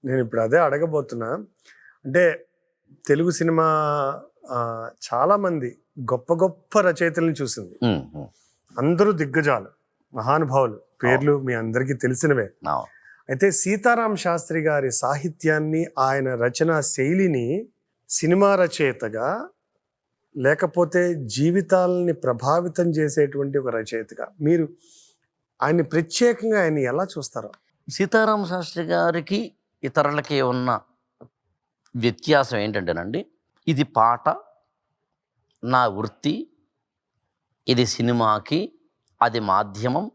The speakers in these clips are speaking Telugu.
నేను ఇప్పుడు అదే అడగబోతున్నా. అంటే తెలుగు సినిమా చాలా మంది గొప్ప గొప్ప రచయితలను చూసింది. అందరూ దిగ్గజాలు, మహానుభావులు, పేర్లు మీ అందరికీ తెలిసినవే. అయితే సీతారామ శాస్త్రి గారి సాహిత్యాన్ని, ఆయన రచనా శైలిని సినిమా రచయితగా, లేకపోతే జీవితాలని ప్రభావితం చేసేటువంటి ఒక రచయితగా మీరు ఆయన్ని ప్రత్యేకంగా ఆయన ఎలా చూస్తారో? సీతారామ శాస్త్రి గారికి ఇతరులకి ఉన్న వ్యత్యాసం ఏంటంటేనండి, ఇది పాట నా వృత్తి, ఇది సినిమాకి అది మాధ్యమం,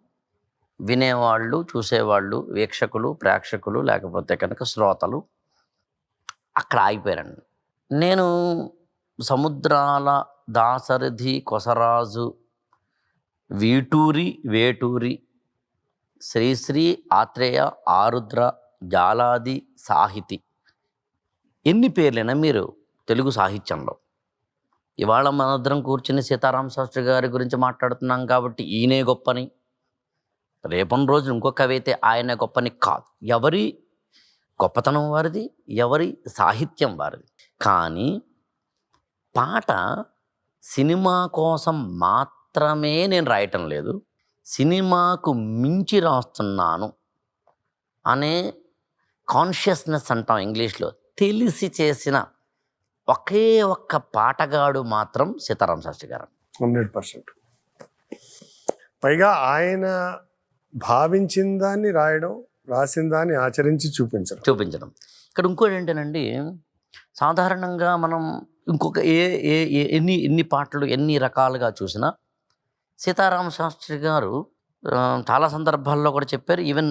వినేవాళ్ళు, చూసేవాళ్ళు, వీక్షకులు, ప్రేక్షకులు, లేకపోతే కనుక శ్రోతలు అక్కడ ఆగిపోయారండి. నేను సముద్రాల దాశరథి, కొసరాజు, వేటూరి, శ్రీశ్రీ, ఆత్రేయ, ఆరుద్ర, జాలాది, సాహితి, ఎన్ని పేర్లైనా మీరు తెలుగు సాహిత్యంలో. ఇవాళ మనందరం కూర్చుని సీతారామ శాస్త్రి గారి గురించి మాట్లాడుతున్నాం కాబట్టి ఈయనే గొప్పని, రేపటి రోజు ఇంకో కవి అయితే ఆయన గొప్పని కాదు. ఎవరి గొప్పతనం వారిది, ఎవరి సాహిత్యం వారిది. కానీ పాట సినిమా కోసం మాత్రమే నేను రాయటం లేదు, సినిమాకు మించి రాస్తున్నాను అనే కాన్షియస్నెస్ అంటాం ఇంగ్లీష్లో, తెలిసి చేసిన ఒకే ఒక్క పాటగాడు మాత్రం సీతారామ శాస్త్రి గారు. 100%. పైగా ఆయన భావించిన దాన్ని రాయడం, రాసిన దాన్ని ఆచరించి చూపించడం. ఇక్కడ ఇంకోటి ఏంటండి, సాధారణంగా మనం ఇంకొక ఎన్ని పాటలు ఎన్ని రకాలుగా చూసినా సీతారామ శాస్త్రి గారు చాలా సందర్భాల్లో కూడా చెప్పారు. ఈవెన్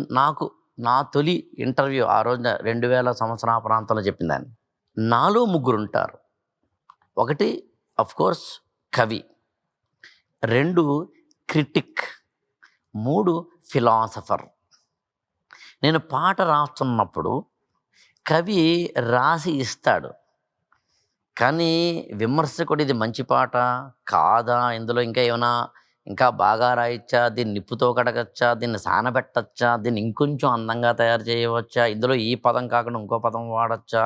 నా తొలి ఇంటర్వ్యూ ఆ రోజున 2000 సంవత్సరం ఆ ప్రాంతంలో చెప్పిందాన్ని, నాలో ముగ్గురు ఉంటారు. ఒకటి అఫ్కోర్స్ కవి, 2 క్రిటిక్, 3 ఫిలాసఫర్. నేను పాట రాస్తున్నప్పుడు కవి రాసి ఇస్తాడు, కానీ విమర్శకుడు ఇది మంచి పాట కాదా, ఇందులో ఇంకా బాగా రాయొచ్చా, దీన్ని నిప్పుతో కడగచ్చా, దీన్ని సానబెట్టచ్చా, దీన్ని ఇంకొంచెం అందంగా తయారు చేయవచ్చా, ఇందులో ఈ పదం కాకుండా ఇంకో పదం వాడచ్చా,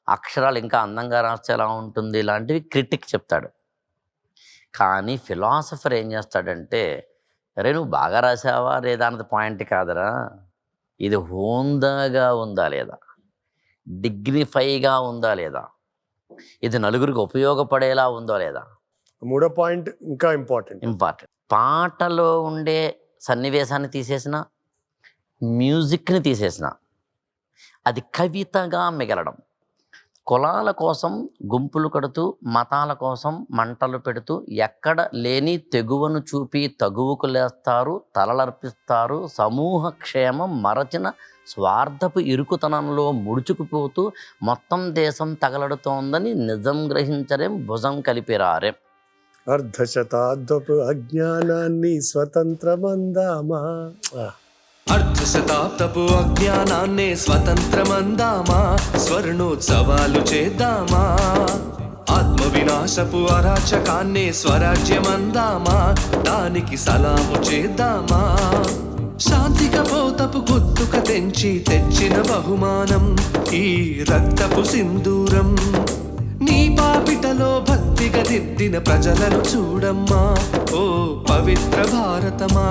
అక్షరాలు ఇంకా అందంగా రాస్తే ఎలా ఉంటుంది, ఇలాంటివి క్రిటిక్ చెప్తాడు. కానీ ఫిలాసఫర్ ఏం చేస్తాడంటే, అరే నువ్వు బాగా రాసావా లేదా అన్నది పాయింట్ కాదరా, ఇది హోందాగా ఉందా లేదా, డిగ్నిఫైగా ఉందా లేదా, ఇది నలుగురికి ఉపయోగపడేలా ఉందో లేదా. 3వ పాయింట్ ఇంకా ఇంపార్టెంట్. పాటలో ఉండే సన్నివేశాన్ని తీసేసిన, మ్యూజిక్ని తీసేసిన, అది కవితగా మిగలడం. కులాల కోసం గుంపులు కడుతూ, మతాల కోసం మంటలు పెడుతూ, ఎక్కడ లేని తెగువను చూపి తగువుకు లేస్తారు, తలలర్పిస్తారు, సమూహ క్షేమం మరచిన స్వార్థపు ఇరుకుతనంలో ముడుచుకుపోతూ మొత్తం దేశం తగలడుతోందని నిజం గ్రహించరేం, భుజం కలిపిరారేం. అర్ధశతాబ్దపు అజ్ఞానాన్ని స్వతంత్రమందామా, అర్ధశతాబ్దపు అజ్ఞానాన్నే స్వతంత్రమందామా, స్వర్ణోత్సవాలు చేద్దామా, ఆత్మ వినాశపు అరాచకాన్నే స్వరాజ్యమందామా, దానికి సలాము చేద్దామా. శాంతిక పోతపు గుత్తుక తెచ్చిన బహుమానం ఈ రక్తపు సింధూరం, నీ పాపిటలో భక్తిగా దిద్దిన ప్రజలను చూడమ్మా, ఓ పవిత్ర భారతమా.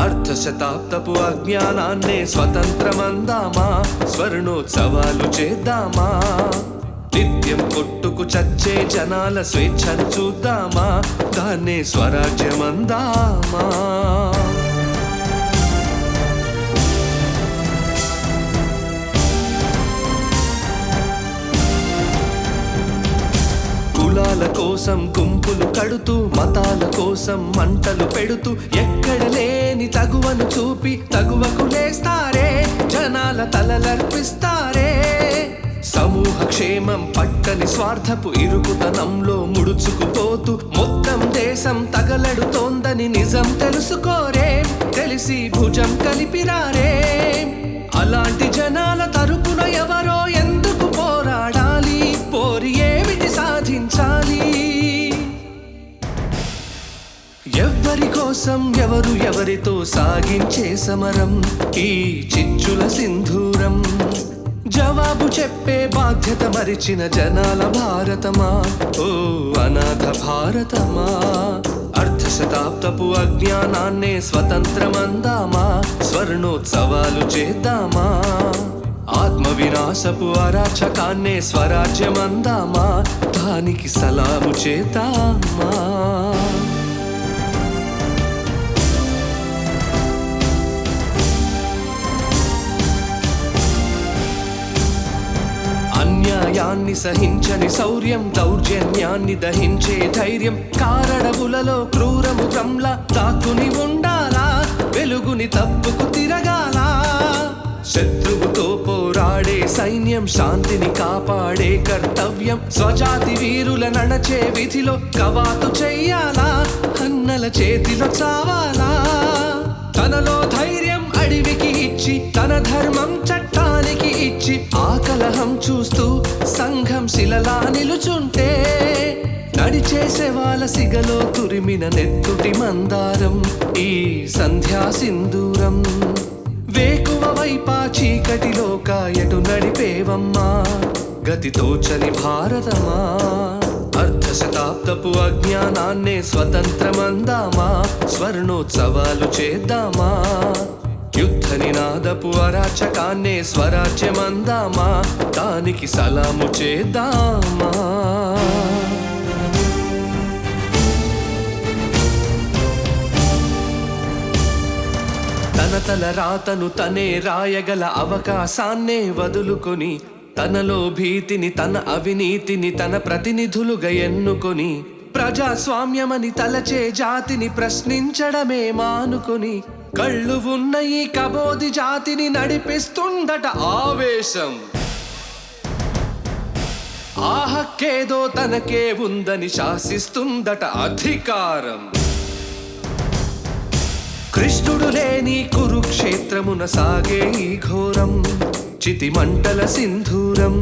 అర్ధశతాబ్దపు అజ్ఞానాన్నే స్వతంత్రమందామా, స్వర్ణోత్సవాలు చేద్దామా, నిత్యం కొట్టుకు చచ్చే జనాల స్వేచ్ఛను చూద్దామా, దాన్నే స్వరాజ్యమందామా. కులాల కోసం గుంపులు కడుతూ, మతాల కోసం మంటలు పెడుతూ, ఎక్కడ లేని తగువను చూపి తగువకు లేస్తారే, జనాల తలలర్పిస్తారే. సమూహ క్షేమం పట్టని స్వార్థపు ఇరుకుతనంలో ముడుచుకుపోతూ మొత్తం దేశం తగలడుతోందని నిజం తెలుసుకోరే, తెలిసి భుజం కలిపిరారే. అలాంటి జనాల తరపున ఎవరో ఎందుకు పోరాడాలి, పోరి ఏమిటి సాధించాలి, ఎవ్వరి కోసం ఎవరితో సాగించే సమరం ఈ చిచ్చుల సింధూరం. జవాబు చెప్పే బాధ్యత మరిచిన జనాల భారతమా, ఓ అనాథ భారతమా. అర్ధశతాబ్దపు అజ్ఞానాన్నే స్వతంత్రమందామా, స్వర్ణోత్సవాలు చేద్దామా. ఆత్మ వినాశపు అరాచకాన్నే స్వరాజ్యమందామా, దానికి సలాము చేద్దామా. అన్యాయాన్ని సహించని శౌర్యం, దౌర్జన్యాన్ని దహించే ధైర్యం, కారడవులలో క్రూరముఖంలా దాక్కుని ఉండాలా, వెలుగుని తప్పుకు తిరగాలా. శత్రువుతో పోరాడే సైన్యం, శాంతిని కాపాడే కర్తవ్యం, స్వజాతి వీరుల నడచే విధిలో కవాతు చెయ్యాలా, అన్నల చేతిలో చావాలా. తనలో ధైర్యం అడవికి ఇచ్చి, తన ధర్మం చట్టానికి ఇచ్చి, ఆ కలహం చూస్తూ సంఘం శిలలా నిలుచుంటే, నడిచేసే వాళ్ళ సిగలో తురిమిన నెత్తుటి మందారం ఈ సంధ్యా సింధూరం. వేకువ వైపా చీకటిలో కాయటు నడిపేవమ్మా, గతితోచని భారతమా. అర్ధశతాబ్దపు అజ్ఞానాన్నే స్వతంత్రమందామా, స్వర్ణోత్సవాలు చేద్దామా. యుద్ధ నినాదపు అరాచకాన్నే స్వరాజ్యమందామా, దానికి సలాము చేద్దామా. తన తల రాతను తనే రాయగల అవకాశాన్నే వదులుకొని, తనలో భీతిని తన అవినీతిని తన ప్రతినిధులుగా ఎన్నుకొని, ప్రజాస్వామ్యమని తలచే జాతిని ప్రశ్నించడమే మానుకొని, కళ్ళు ఉన్న ఈ కబోది జాతిని నడిపిస్తుందట ఆవేశం. ఆ హక్కేదో తనకే ఉందని శాసిస్తుందట అధికారం. కృష్ణుడు లేని కురుక్షేత్రమున సాగే ఈ ఘోరం, చితి మంటల సింధూరం.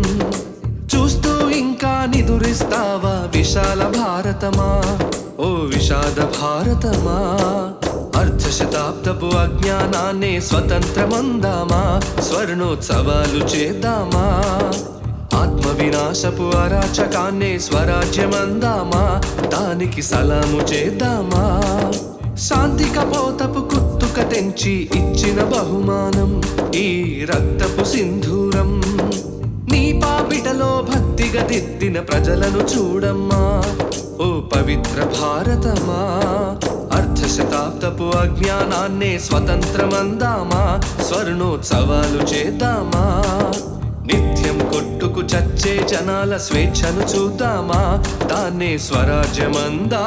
చూస్తూ ఇంకా నిదురిస్తావా విశాల భారతమా, ఓ విషాద భారతమా. అర్ధశతాబ్దపు అజ్ఞానాన్నే స్వతంత్రమందామా, స్వర్ణోత్సవాలు చేద్దామా. ఆత్మ వినాశపు అరాచకాన్నే స్వరాజ్యమందామా, దానికి సలాము చేద్దామా. శాంతి కపోతపు కుత్తుక తెంచి ఇచ్చిన బహుమానం ఈ రక్తపు సింధూరం. నీ పాపిటలో భక్తిగా దిద్దిన ప్రజలను చూడమ్మా, ఓ పవిత్ర భారతమా. అర్ధశతాబ్దపు అజ్ఞానాన్నే స్వతంత్రమందామా, స్వర్ణోత్సవాలు చేద్దామా. నిత్యం కొట్టుకు చచ్చే జనాల స్వేచ్ఛను చూద్దామా, దాన్నే స్వరాజ్యమందా.